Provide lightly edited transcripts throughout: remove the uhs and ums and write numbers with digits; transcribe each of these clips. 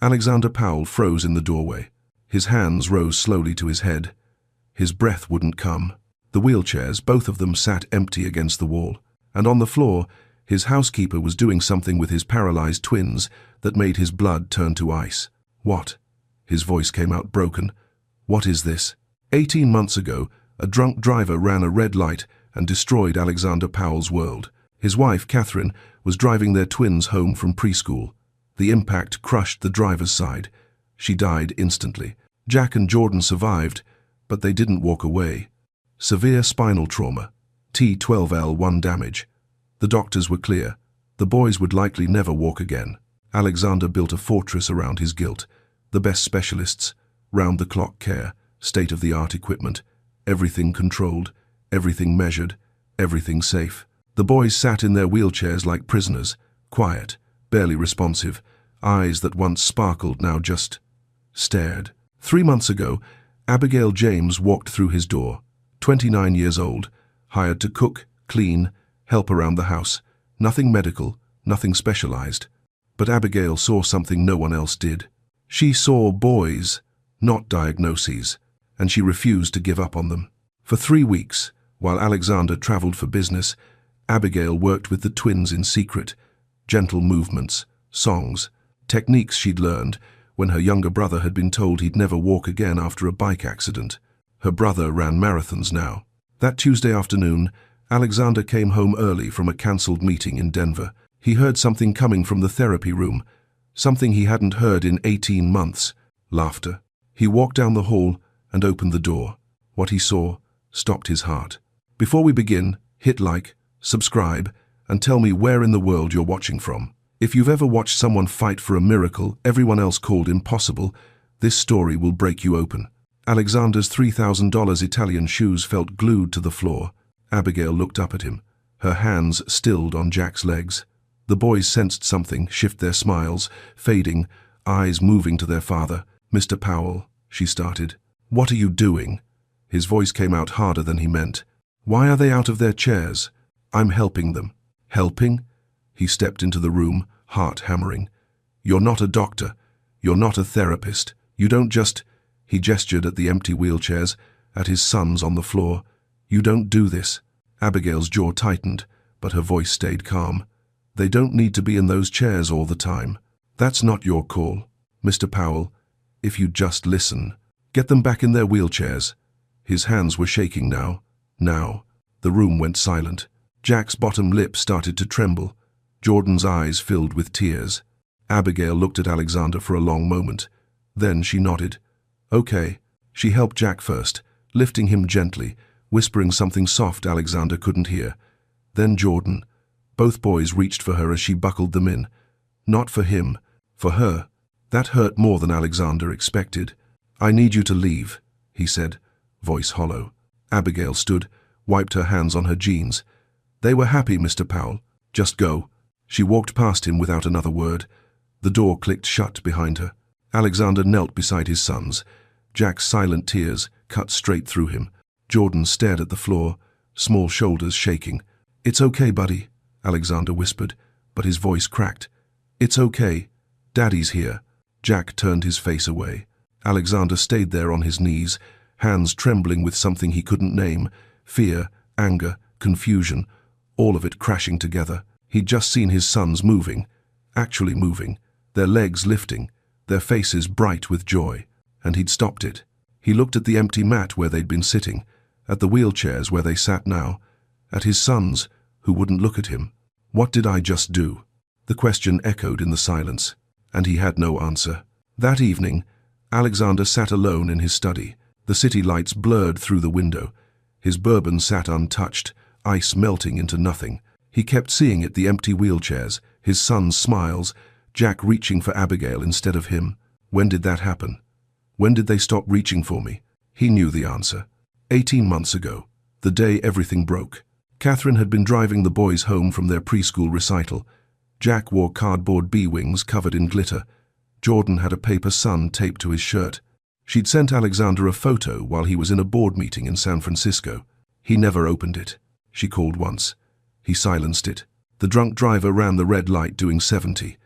Alexander Powell froze in the doorway. His hands rose slowly to his head. His breath wouldn't come. The wheelchairs, both of them, sat empty against the wall. And on the floor, his housekeeper was doing something with his paralyzed twins that made his blood turn to ice. What? His voice came out broken. What is this? 18 months ago, a drunk driver ran a red light and destroyed Alexander Powell's world. His wife, Catherine, was driving their twins home from preschool. The impact crushed the driver's side. She died instantly. Jack and Jordan survived, but they didn't walk away. Severe spinal trauma, T12L1 damage. The doctors were clear. The boys would likely never walk again. Alexander built a fortress around his guilt. The best specialists, round-the-clock care, state-of-the-art equipment, everything controlled, everything measured, everything safe. The boys sat in their wheelchairs like prisoners, quiet, barely responsive, eyes that once sparkled now just stared. 3 months ago, Abigail James walked through his door, 29 years old, hired to cook, clean, help around the house. Nothing medical, nothing specialized. But Abigail saw something no one else did. She saw boys, not diagnoses, and she refused to give up on them. For 3 weeks, while Alexander traveled for business, Abigail worked with the twins in secret. Gentle movements, songs, techniques she'd learned when her younger brother had been told he'd never walk again after a bike accident. Her brother ran marathons now. That Tuesday afternoon, Alexander came home early from a cancelled meeting in Denver. He heard something coming from the therapy room, something he hadn't heard in 18 months, laughter. He walked down the hall and opened the door. What he saw stopped his heart. Before we begin, hit like, subscribe, and tell me where in the world you're watching from. If you've ever watched someone fight for a miracle everyone else called impossible, this story will break you open. Alexander's $3,000 Italian shoes felt glued to the floor. Abigail looked up at him, her hands stilled on Jack's legs. The boys sensed something shift their smiles, fading, eyes moving to their father. "Mr. Powell," she started. "What are you doing?" His voice came out harder than he meant. "Why are they out of their chairs?" "I'm helping them." "Helping?" He stepped into the room, heart hammering. "You're not a doctor. You're not a therapist. You don't just—" He gestured at the empty wheelchairs, at his sons on the floor. "You don't do this." Abigail's jaw tightened, but her voice stayed calm. "They don't need to be in those chairs all the time. That's not your call. Mr. Powell, if you just listen, get them back in their wheelchairs." His hands were shaking now. Now. The room went silent. Jack's bottom lip started to tremble. Jordan's eyes filled with tears. Abigail looked at Alexander for a long moment. Then she nodded. "Okay." She helped Jack first, lifting him gently, whispering something soft Alexander couldn't hear. Then Jordan. Both boys reached for her as she buckled them in. Not for him, for her. That hurt more than Alexander expected. "I need you to leave," he said, voice hollow. Abigail stood, wiped her hands on her jeans. "They were happy, Mr. Powell. Just go." She walked past him without another word. The door clicked shut behind her. Alexander knelt beside his sons. Jack's silent tears cut straight through him. Jordan stared at the floor, small shoulders shaking. "It's okay, buddy," Alexander whispered, but his voice cracked. "It's okay. Daddy's here." Jack turned his face away. Alexander stayed there on his knees, hands trembling with something he couldn't name, fear, anger, confusion, all of it crashing together. He'd just seen his sons moving, actually moving, their legs lifting, their faces bright with joy, and he'd stopped it. He looked at the empty mat where they'd been sitting, at the wheelchairs where they sat now, at his sons, who wouldn't look at him. What did I just do? The question echoed in the silence, and he had no answer. That evening, Alexander sat alone in his study. The city lights blurred through the window. His bourbon sat untouched, ice melting into nothing. He kept seeing it, the empty wheelchairs, his son's smiles, Jack reaching for Abigail instead of him. When did that happen? When did they stop reaching for me? He knew the answer. 18 months ago, the day everything broke. Catherine had been driving the boys home from their preschool recital. Jack wore cardboard bee-wings covered in glitter. Jordan had a paper sun taped to his shirt. She'd sent Alexander a photo while he was in a board meeting in San Francisco. He never opened it. She called once. He silenced it. The drunk driver ran the red light doing 70.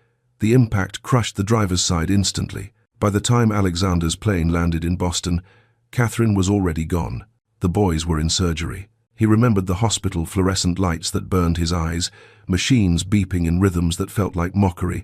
The impact crushed the driver's side instantly. By the time Alexander's plane landed in Boston, Catherine was already gone. The boys were in surgery. He remembered the hospital fluorescent lights that burned his eyes, machines beeping in rhythms that felt like mockery,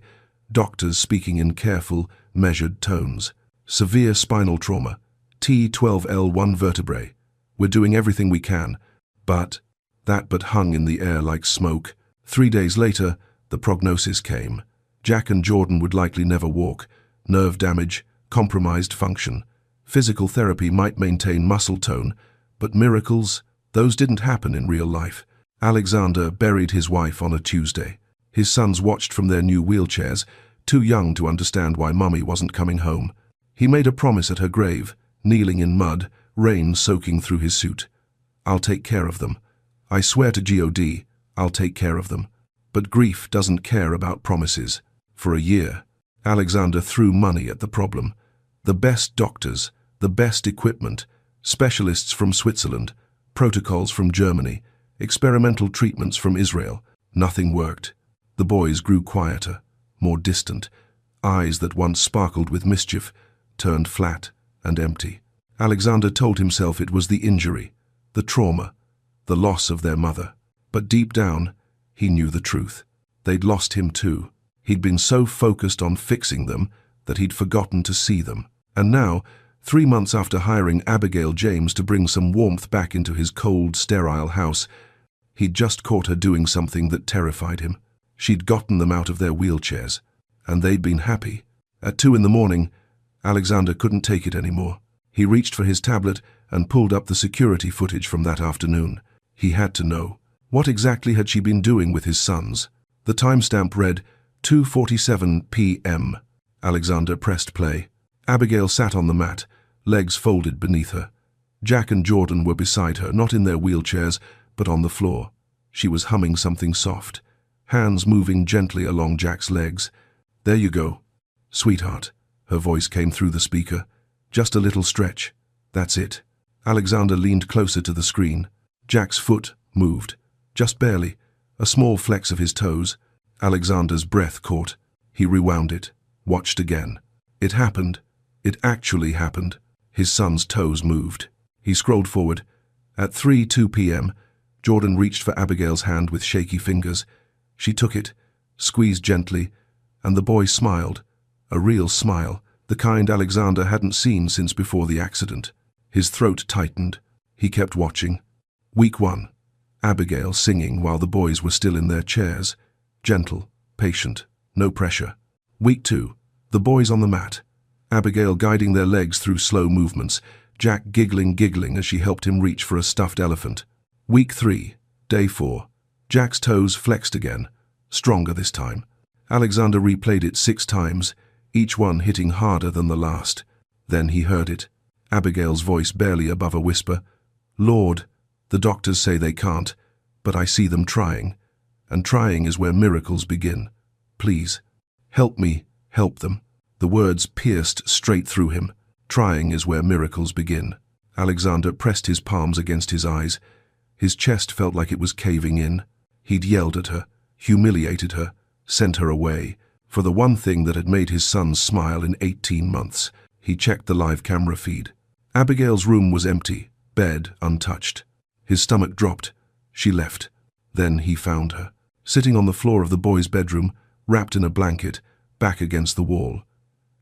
doctors speaking in careful, measured tones. Severe spinal trauma. T12L1 vertebrae. We're doing everything we can. But hung in the air like smoke. 3 days later, the prognosis came. Jack and Jordan would likely never walk. Nerve damage, compromised function. Physical therapy might maintain muscle tone, but miracles, those didn't happen in real life. Alexander buried his wife on a Tuesday. His sons watched from their new wheelchairs, too young to understand why Mummy wasn't coming home. He made a promise at her grave, kneeling in mud, rain soaking through his suit. I'll take care of them. I swear to God, I'll take care of them. But grief doesn't care about promises. For a year, Alexander threw money at the problem. The best doctors, the best equipment, specialists from Switzerland, protocols from Germany, experimental treatments from Israel. Nothing worked. The boys grew quieter, more distant. Eyes that once sparkled with mischief turned flat and empty. Alexander told himself it was the injury, the trauma, the loss of their mother. But deep down, he knew the truth. They'd lost him too. He'd been so focused on fixing them that he'd forgotten to see them. And now, 3 months after hiring Abigail James to bring some warmth back into his cold, sterile house, he'd just caught her doing something that terrified him. She'd gotten them out of their wheelchairs, and they'd been happy. At 2 in the morning, Alexander couldn't take it anymore. He reached for his tablet and pulled up the security footage from that afternoon. He had to know. What exactly had she been doing with his sons? The timestamp read 2:47 p.m. Alexander pressed play. Abigail sat on the mat, legs folded beneath her. Jack and Jordan were beside her, not in their wheelchairs, but on the floor. She was humming something soft, hands moving gently along Jack's legs. There you go, sweetheart. Her voice came through the speaker. Just a little stretch. That's it. Alexander leaned closer to the screen. Jack's foot moved, just barely, a small flex of his toes. Alexander's breath caught. He rewound it, watched again. It happened. It actually happened. His son's toes moved. He scrolled forward. At 3:02 p.m., Jordan reached for Abigail's hand with shaky fingers. She took it, squeezed gently, and the boy smiled. A real smile, the kind Alexander hadn't seen since before the accident. His throat tightened. He kept watching. Week 1. Abigail singing while the boys were still in their chairs. Gentle, patient, no pressure. Week 2. The boys on the mat. Abigail guiding their legs through slow movements, Jack giggling as she helped him reach for a stuffed elephant. Week 3. Day 4. Jack's toes flexed again, stronger this time. Alexander replayed it 6 times, each one hitting harder than the last. Then he heard it. Abigail's voice barely above a whisper. Lord, the doctors say they can't, but I see them trying. And trying is where miracles begin. Please, help me, help them. The words pierced straight through him. Trying is where miracles begin. Alexander pressed his palms against his eyes. His chest felt like it was caving in. He'd yelled at her, humiliated her, sent her away. For the one thing that had made his sons smile in 18 months, he checked the live camera feed. Abigail's room was empty, bed untouched. His stomach dropped. She left. Then he found her, sitting on the floor of the boys' bedroom, wrapped in a blanket, back against the wall.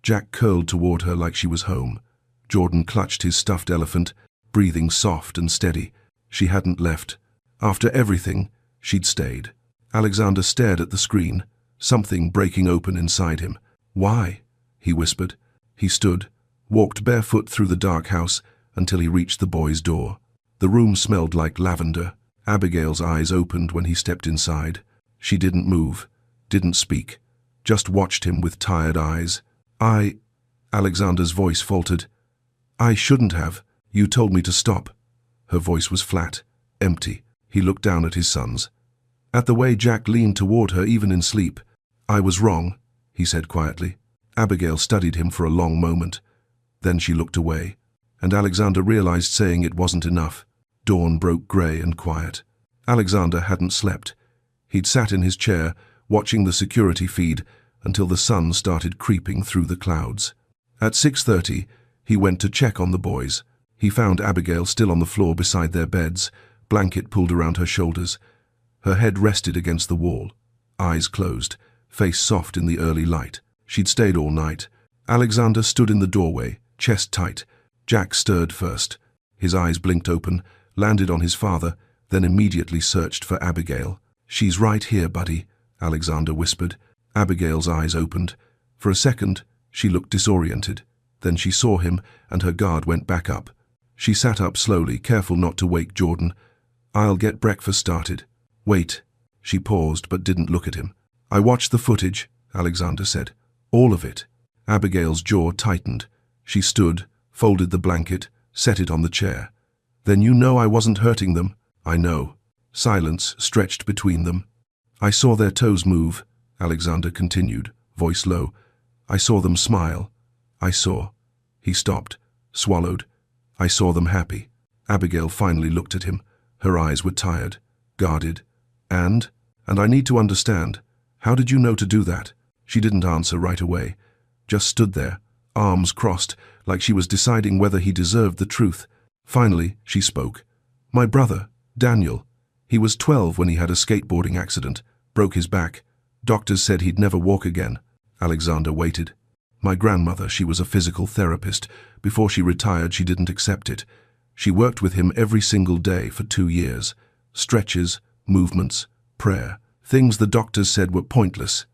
Jack curled toward her like she was home. Jordan clutched his stuffed elephant, breathing soft and steady. She hadn't left. After everything, she'd stayed. Alexander stared at the screen, something breaking open inside him. Why? He whispered. He stood, walked barefoot through the dark house until he reached the boys' door. The room smelled like lavender. Abigail's eyes opened when he stepped inside. She didn't move, didn't speak, just watched him with tired eyes. Alexander's voice faltered. I shouldn't have. You told me to stop. Her voice was flat, empty. He looked down at his sons. At the way Jack leaned toward her even in sleep. I was wrong, he said quietly. Abigail studied him for a long moment. Then she looked away, and Alexander realized saying it wasn't enough. Dawn broke grey and quiet. Alexander hadn't slept. He'd sat in his chair, watching the security feed, until the sun started creeping through the clouds. At 6:30, he went to check on the boys. He found Abigail still on the floor beside their beds, blanket pulled around her shoulders. Her head rested against the wall, eyes closed, face soft in the early light. She'd stayed all night. Alexander stood in the doorway, chest tight. Jack stirred first. His eyes blinked open, landed on his father, then immediately searched for Abigail. "She's right here, buddy," Alexander whispered. Abigail's eyes opened. For a second, she looked disoriented. Then she saw him, and her guard went back up. She sat up slowly, careful not to wake Jordan. "I'll get breakfast started." "Wait." She paused but didn't look at him. "I watched the footage," Alexander said. "All of it." Abigail's jaw tightened. She stood, folded the blanket, set it on the chair. "Then you know I wasn't hurting them?" "I know." Silence stretched between them. "I saw their toes move," Alexander continued, voice low. "I saw them smile. I saw—" He stopped, swallowed. "I saw them happy." Abigail finally looked at him. Her eyes were tired, guarded. And I need to understand, how did you know to do that?" She didn't answer right away, just stood there, arms crossed, like she was deciding whether he deserved the truth. Finally, she spoke. "My brother, Daniel. He was 12 when he had a skateboarding accident, broke his back. Doctors said he'd never walk again." Alexander waited. "My grandmother, she was a physical therapist. Before she retired, she didn't accept it. She worked with him every single day for 2 years. Stretches, movements, prayer. Things the doctors said were pointless."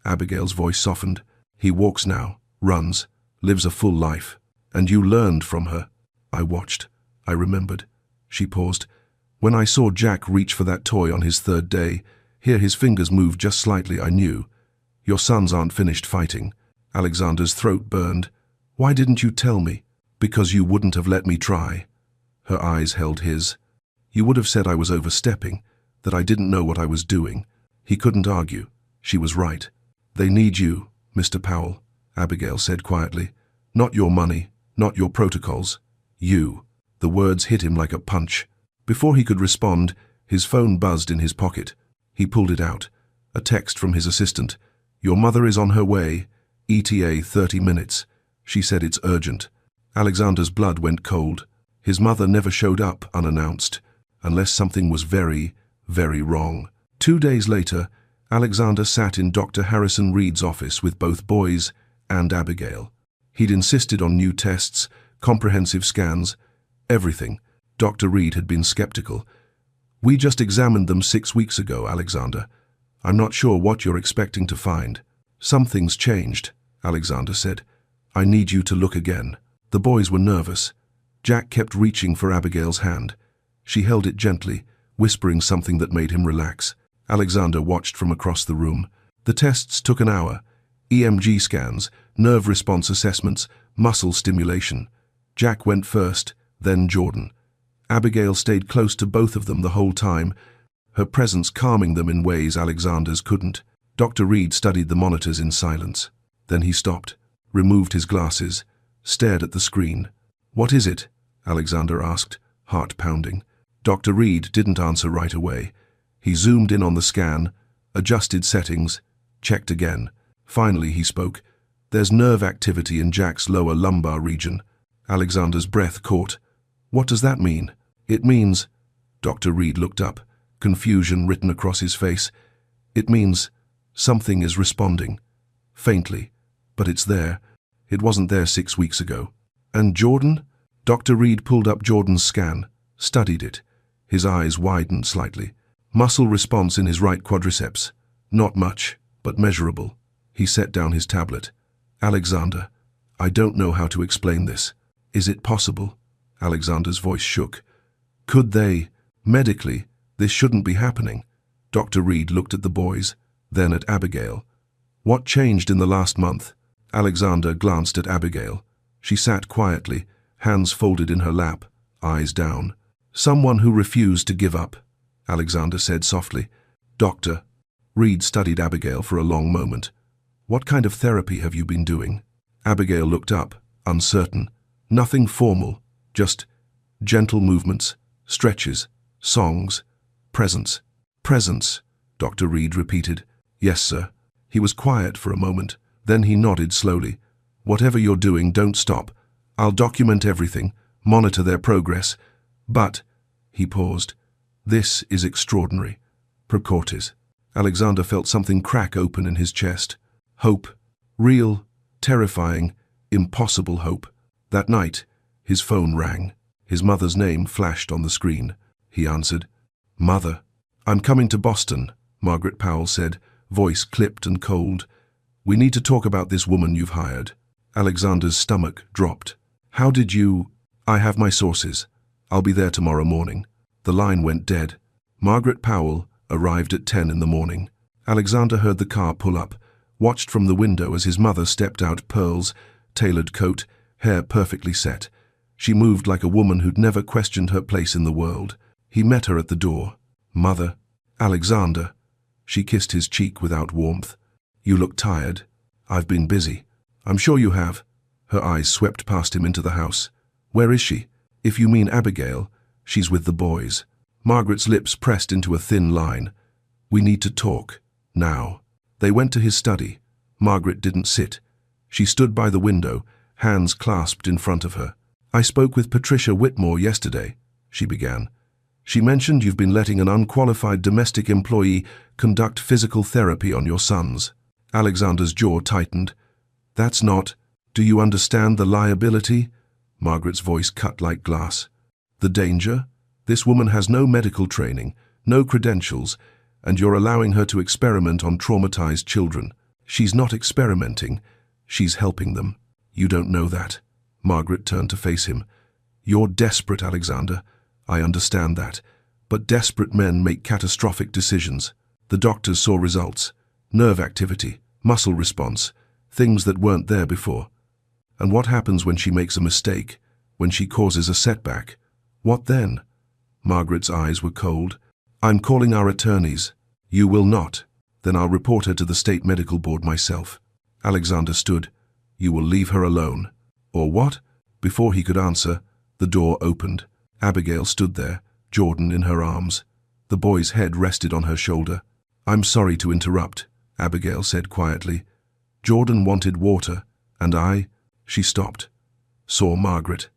Abigail's voice softened. "He walks now, runs, lives a full life. And you learned from her." "I watched. I remembered." She paused. "When I saw Jack reach for that toy on his 3rd day, hear his fingers move just slightly, I knew. Your sons aren't finished fighting." Alexander's throat burned. "Why didn't you tell me?" "Because you wouldn't have let me try." Her eyes held his. "You would have said I was overstepping, that I didn't know what I was doing." He couldn't argue. She was right. "They need you, Mr. Powell," Abigail said quietly. "Not your money, not your protocols. You." The words hit him like a punch. Before he could respond, his phone buzzed in his pocket. He pulled it out. A text from his assistant. "Your mother is on her way. ETA 30 minutes. She said it's urgent." Alexander's blood went cold. His mother never showed up unannounced, unless something was very, very wrong. 2 days later, Alexander sat in Dr. Harrison Reed's office with both boys and Abigail. He'd insisted on new tests, comprehensive scans, everything. Dr. Reed had been skeptical. "We just examined them 6 weeks ago, Alexander. I'm not sure what you're expecting to find." "Something's changed," Alexander said. "I need you to look again." The boys were nervous. Jack kept reaching for Abigail's hand. She held it gently, whispering something that made him relax. Alexander watched from across the room. The tests took an hour. EMG scans, nerve response assessments, muscle stimulation. Jack went first, then Jordan. Abigail stayed close to both of them the whole time, her presence calming them in ways Alexander's couldn't. Dr. Reed studied the monitors in silence. Then he stopped, removed his glasses, stared at the screen. "What is it?" Alexander asked, heart pounding. Dr. Reed didn't answer right away. He zoomed in on the scan, adjusted settings, checked again. Finally he spoke. "There's nerve activity in Jack's lower lumbar region." Alexander's breath caught. "What does that mean?" "It means—" Dr. Reed looked up, confusion written across his face. "It means something is responding. Faintly. But it's there. It wasn't there 6 weeks ago." "And Jordan?" Dr. Reed pulled up Jordan's scan, studied it. His eyes widened slightly. "Muscle response in his right quadriceps. Not much, but measurable." He set down his tablet. "Alexander, I don't know how to explain this. Is it possible?" Alexander's voice shook. "Could they? Medically, this shouldn't be happening." Dr. Reed looked at the boys, then at Abigail. "What changed in the last month?" Alexander glanced at Abigail. She sat quietly, hands folded in her lap, eyes down. "Someone who refused to give up," Alexander said softly. "Doctor." Reed studied Abigail for a long moment. "What kind of therapy have you been doing?" Abigail looked up, uncertain. "Nothing formal, just gentle movements, stretches, songs, presence." "Presence," Dr. Reed repeated. "Yes, sir." He was quiet for a moment. Then he nodded slowly. "Whatever you're doing, don't stop. I'll document everything, monitor their progress. But," he paused, "this is extraordinary. Procortes." Alexander felt something crack open in his chest. Hope. Real, terrifying, impossible hope. That night, his phone rang. His mother's name flashed on the screen. He answered. "Mother." "I'm coming to Boston," Margaret Powell said, voice clipped and cold. "We need to talk about this woman you've hired." Alexander's stomach dropped. "How did you—" "I have my sources. I'll be there tomorrow morning." The line went dead. Margaret Powell arrived at 10 in the morning. Alexander heard the car pull up, watched from the window as his mother stepped out, pearls, tailored coat, hair perfectly set. She moved like a woman who'd never questioned her place in the world. He met her at the door. "Mother." "Alexander." She kissed his cheek without warmth. "You look tired." "I've been busy." "I'm sure you have." Her eyes swept past him into the house. "Where is she?" "If you mean Abigail, she's with the boys." Margaret's lips pressed into a thin line. "We need to talk. Now." They went to his study. Margaret didn't sit. She stood by the window, hands clasped in front of her. "I spoke with Patricia Whitmore yesterday," she began. "She mentioned you've been letting an unqualified domestic employee conduct physical therapy on your sons." Alexander's jaw tightened. "That's not— Do you understand the liability?" Margaret's voice cut like glass. "The danger? This woman has no medical training, no credentials, and you're allowing her to experiment on traumatized children. She's not experimenting. She's helping them. You don't know that." Margaret turned to face him. "You're desperate, Alexander. I understand that. But desperate men make catastrophic decisions." The doctors saw results. Nerve activity, muscle response, things that weren't there before. And what happens when she makes a mistake? When she causes a setback? What then? Margaret's eyes were cold. "I'm calling our attorneys." "You will not. Then I'll report her to the state medical board myself." Alexander stood. "You will leave her alone." "Or what?" Before he could answer, the door opened. Abigail stood there, Jordan in her arms. The boy's head rested on her shoulder. "I'm sorry to interrupt," Abigail said quietly. "Jordan wanted water, and I—" She stopped. Saw Margaret.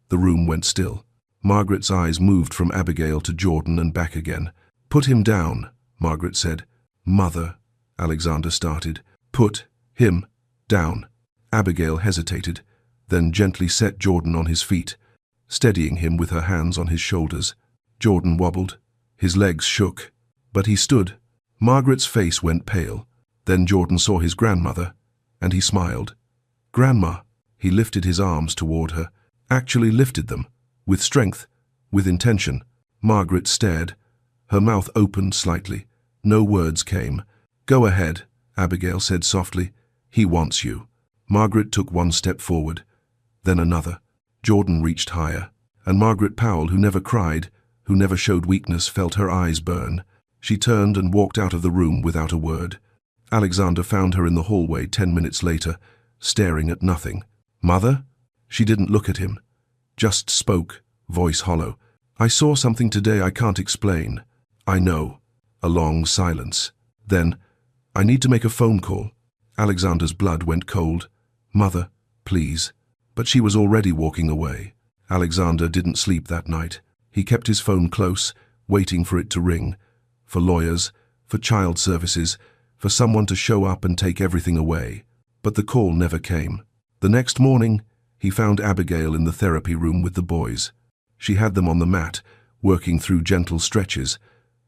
The room went still. Margaret's eyes moved from Abigail to Jordan and back again. "Put him down," Margaret said. "Mother," Alexander started. "Put him down." Abigail hesitated, then gently set Jordan on his feet, steadying him with her hands on his shoulders. Jordan wobbled. His legs shook, but he stood. Margaret's face went pale. Then Jordan saw his grandmother, and he smiled. "Grandma." He lifted his arms toward her, actually lifted them, with strength, with intention. Margaret stared. Her mouth opened slightly. No words came. "Go ahead," Abigail said softly. "He wants you." Margaret took one step forward, then another. Jordan reached higher, and Margaret Powell, who never cried, who never showed weakness, felt her eyes burn. She turned and walked out of the room without a word. Alexander found her in the hallway 10 minutes later, staring at nothing. "Mother?" She didn't look at him, just spoke, voice hollow. "I saw something today I can't explain." "I know." A long silence. Then, "I need to make a phone call." Alexander's blood went cold. "Mother, please." But she was already walking away. Alexander didn't sleep that night. He kept his phone close, waiting for it to ring. For lawyers, for child services, for someone to show up and take everything away. But the call never came. The next morning, he found Abigail in the therapy room with the boys. She had them on the mat, working through gentle stretches.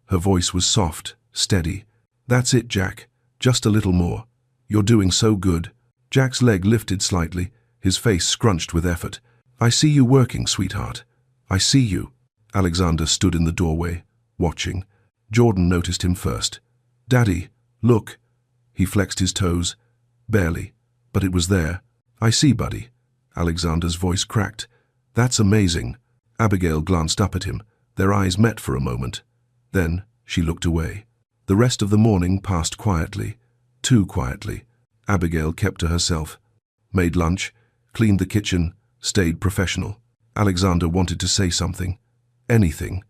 Her voice was soft, steady. "That's it, Jack. Just a little more. You're doing so good." Jack's leg lifted slightly, his face scrunched with effort. "I see you working, sweetheart. I see you." Alexander stood in the doorway, watching. Jordan noticed him first. "Daddy, look." He flexed his toes. Barely, but it was there. "I see, buddy." Alexander's voice cracked. "That's amazing." Abigail glanced up at him. Their eyes met for a moment. Then she looked away. The rest of the morning passed quietly. Too quietly. Abigail kept to herself. Made lunch, cleaned the kitchen, stayed professional. Alexander wanted to say something. Anything.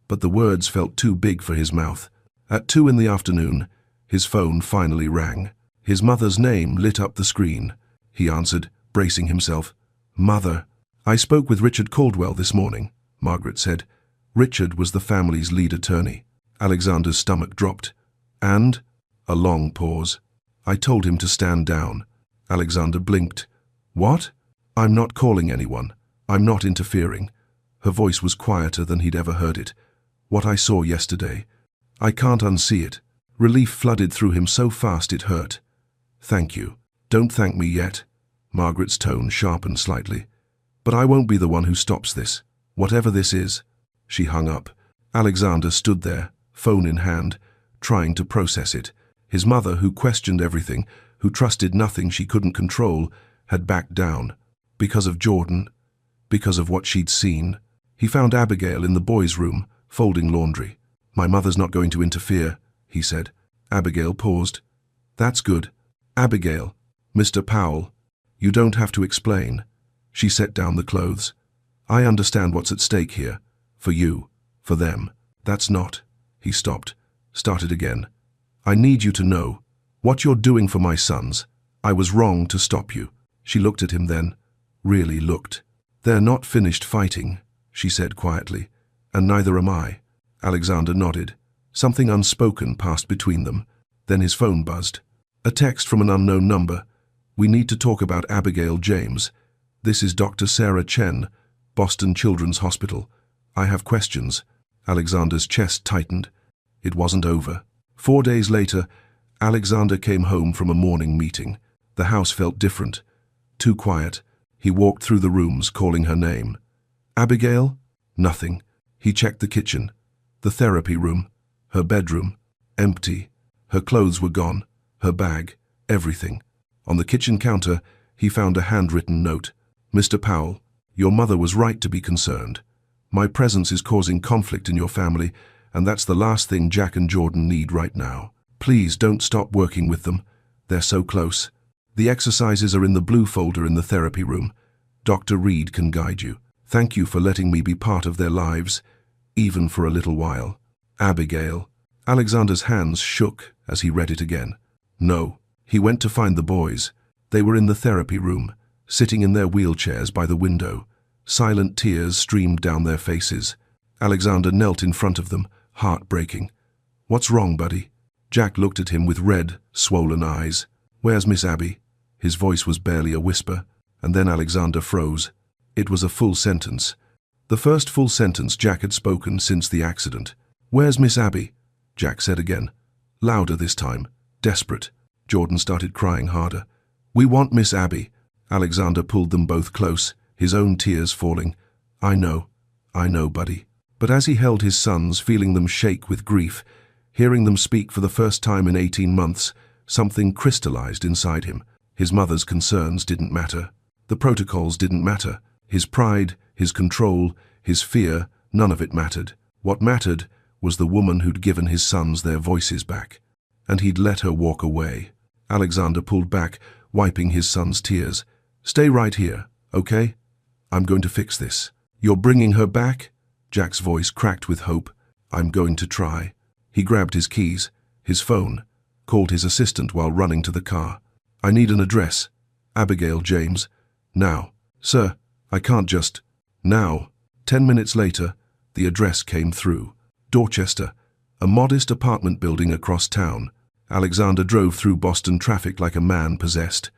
But the words felt too big for his mouth. At 2 in the afternoon, his phone finally rang. His mother's name lit up the screen. He answered, bracing himself. "Mother." "I spoke with Richard Caldwell this morning," Margaret said. Richard was the family's lead attorney. Alexander's stomach dropped. "And?" A long pause. "I told him to stand down." Alexander blinked. "What?" "I'm not calling anyone. I'm not interfering." Her voice was quieter than he'd ever heard it. "What I saw yesterday. I can't unsee it." Relief flooded through him so fast it hurt. "Thank you. Don't thank me yet." Margaret's tone sharpened slightly. "But I won't be the one who stops this. Whatever this is." She hung up. Alexander stood there, phone in hand, trying to process it. His mother, who questioned everything, who trusted nothing she couldn't control, had backed down. Because of Jordan. Because of what she'd seen. He found Abigail in the boys' room, folding laundry. "My mother's not going to interfere," he said. Abigail paused. "That's good. Abigail, Mr. Powell, you don't have to explain." She set down the clothes. "I understand what's at stake here. For you. For them. That's not." He stopped. Started again. "I need you to know. What you're doing for my sons. I was wrong to stop you." She looked at him then. Really looked. "They're not finished fighting," she said quietly. "And neither am I." Alexander nodded. Something unspoken passed between them. Then his phone buzzed. A text from an unknown number. "We need to talk about Abigail James. This is Dr. Sarah Chen, Boston Children's Hospital. I have questions." Alexander's chest tightened. It wasn't over. 4 days later, Alexander came home from a morning meeting. The house felt different. Too quiet. He walked through the rooms, calling her name. "Abigail?" Nothing. He checked the kitchen. The therapy room. Her bedroom. Empty. Her clothes were gone. Her bag. Everything. On the kitchen counter, he found a handwritten note. "Mr. Powell, your mother was right to be concerned. My presence is causing conflict in your family, and that's the last thing Jack and Jordan need right now. Please don't stop working with them. They're so close. The exercises are in the blue folder in the therapy room. Dr. Reed can guide you. Thank you for letting me be part of their lives, even for a little while. Abigail." Alexander's hands shook as he read it again. No. He went to find the boys. They were in the therapy room, sitting in their wheelchairs by the window. Silent tears streamed down their faces. Alexander knelt in front of them, heart breaking. "What's wrong, buddy?" Jack looked at him with red, swollen eyes. "Where's Miss Abby?" His voice was barely a whisper, and then Alexander froze. It was a full sentence. The first full sentence Jack had spoken since the accident. "Where's Miss Abby?" Jack said again. Louder this time, desperate. Jordan started crying harder. "We want Miss Abby." Alexander pulled them both close, his own tears falling. I know, buddy." But as he held his sons, feeling them shake with grief, hearing them speak for the first time in 18 months, something crystallized inside him. His mother's concerns didn't matter. The protocols didn't matter. His pride, his control, his fear, none of it mattered. What mattered was the woman who'd given his sons their voices back. And he'd let her walk away. Alexander pulled back, wiping his son's tears. "Stay right here, okay? I'm going to fix this." "You're bringing her back?" Jack's voice cracked with hope. "I'm going to try." He grabbed his keys, his phone, called his assistant while running to the car. "I need an address. Abigail James. Now." "Sir, I can't just." "Now." 10 minutes later, the address came through. Dorchester, a modest apartment building across town. Alexander drove through Boston traffic like a man possessed.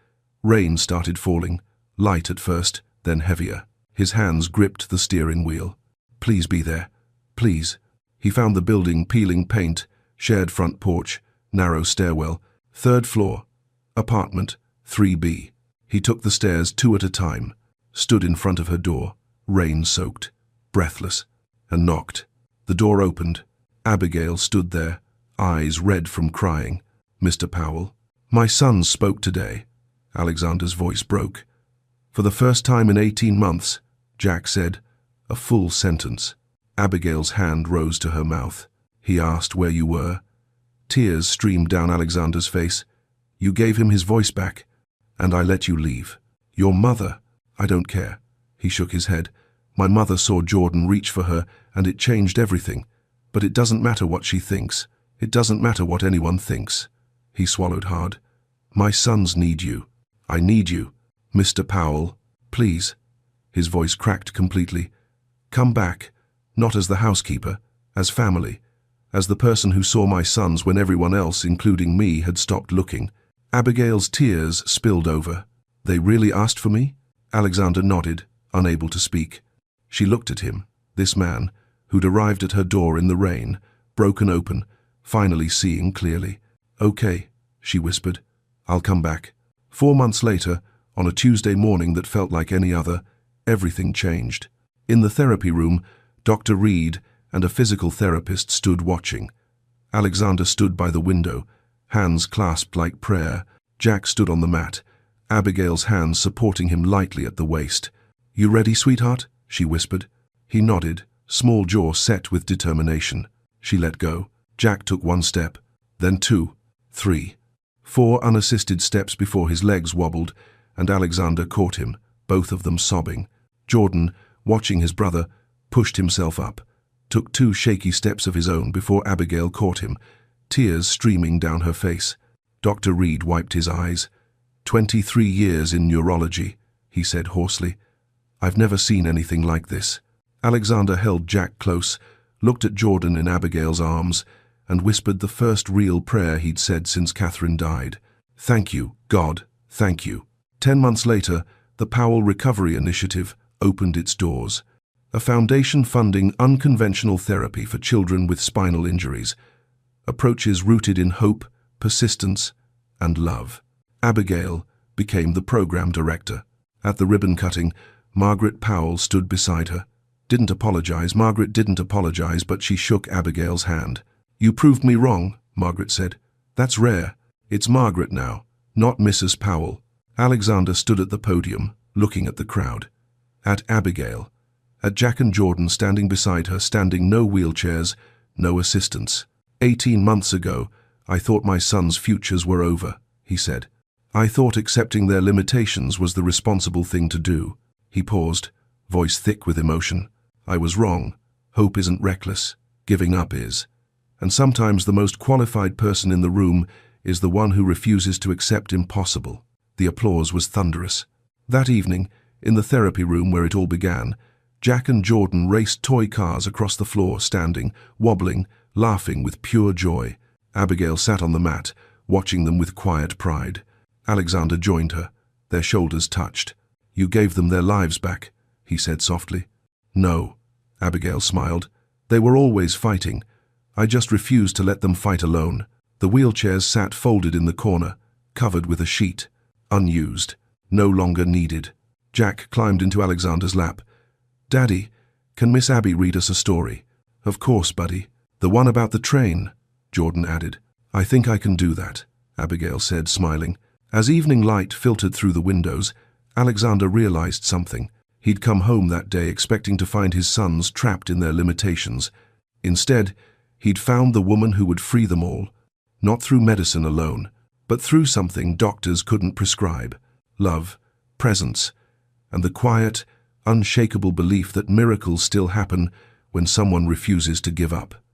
Rain started falling, light at first, then heavier. His hands gripped the steering wheel. "Please be there. Please." He found the building peeling paint, shared front porch, narrow stairwell, 3rd floor, apartment 3B. He took the stairs 2 at a time, stood in front of her door, rain-soaked, breathless, and knocked. The door opened. Abigail stood there, eyes red from crying. "Mr. Powell." "My sons spoke today." Alexander's voice broke. "For the first time in 18 months, Jack said, a full sentence. Abigail's hand rose to her mouth. "He asked where you were." Tears streamed down Alexander's face. "You gave him his voice back, and I let you leave." "Your mother." "I don't care." He shook his head. "My mother saw Jordan reach for her, and it changed everything. But it doesn't matter what she thinks. It doesn't matter what anyone thinks." He swallowed hard. My sons need you. I need you. Mr. Powell, please. His voice cracked completely. Come back, not as the housekeeper, as family, as the person who saw my sons when everyone else, including me, had stopped looking. Abigail's tears spilled over. They really asked for me? Alexander nodded, unable to speak. She looked at him, this man, who'd arrived at her door in the rain, broken open, finally seeing clearly. Okay, she whispered. I'll come back. 4 months later, on a Tuesday morning that felt like any other, everything changed. In the therapy room, Dr. Reed and a physical therapist stood watching. Alexander stood by the window, hands clasped like prayer. Jack stood on the mat, Abigail's hands supporting him lightly at the waist. You ready, sweetheart? She whispered. He nodded, small jaw set with determination. She let go. Jack took 1 step, then 2, 3, 4 unassisted steps before his legs wobbled, and Alexander caught him, both of them sobbing. Jordan, watching his brother, pushed himself up, took 2 shaky steps of his own before Abigail caught him, tears streaming down her face. Dr. Reed wiped his eyes. 23 years in neurology, he said hoarsely. I've never seen anything like this. Alexander held Jack close, looked at Jordan in Abigail's arms, and whispered the first real prayer he'd said since Catherine died. Thank you, God, thank you. 10 months later, the Powell Recovery Initiative opened its doors. A foundation funding unconventional therapy for children with spinal injuries. Approaches rooted in hope, persistence, and love. Abigail became the program director. At the ribbon cutting, Margaret Powell stood beside her. Margaret didn't apologize, but she shook Abigail's hand. You proved me wrong, Margaret said. That's rare. It's Margaret now, not Mrs. Powell. Alexander stood at the podium, looking at the crowd. At Abigail. At Jack and Jordan standing beside her, standing no wheelchairs, no assistants. 18 months ago, I thought my sons' futures were over, he said. I thought accepting their limitations was the responsible thing to do. He paused, voice thick with emotion. I was wrong. Hope isn't reckless. Giving up is. And sometimes the most qualified person in the room is the one who refuses to accept impossible. The applause was thunderous. That evening, in the therapy room where it all began, Jack and Jordan raced toy cars across the floor, standing, wobbling, laughing with pure joy. Abigail sat on the mat, watching them with quiet pride. Alexander joined her. Their shoulders touched. You gave them their lives back, he said softly. No, Abigail smiled. They were always fighting. I just refused to let them fight alone. The wheelchairs sat folded in the corner, covered with a sheet. Unused. No longer needed. Jack climbed into Alexander's lap. Daddy, can Miss Abby read us a story? Of course, buddy. The one about the train, Jordan added. I think I can do that, Abigail said, smiling. As evening light filtered through the windows, Alexander realized something. He'd come home that day expecting to find his sons trapped in their limitations. Instead, he'd found the woman who would free them all, not through medicine alone, but through something doctors couldn't prescribe. Love, presence, and the quiet, unshakable belief that miracles still happen when someone refuses to give up.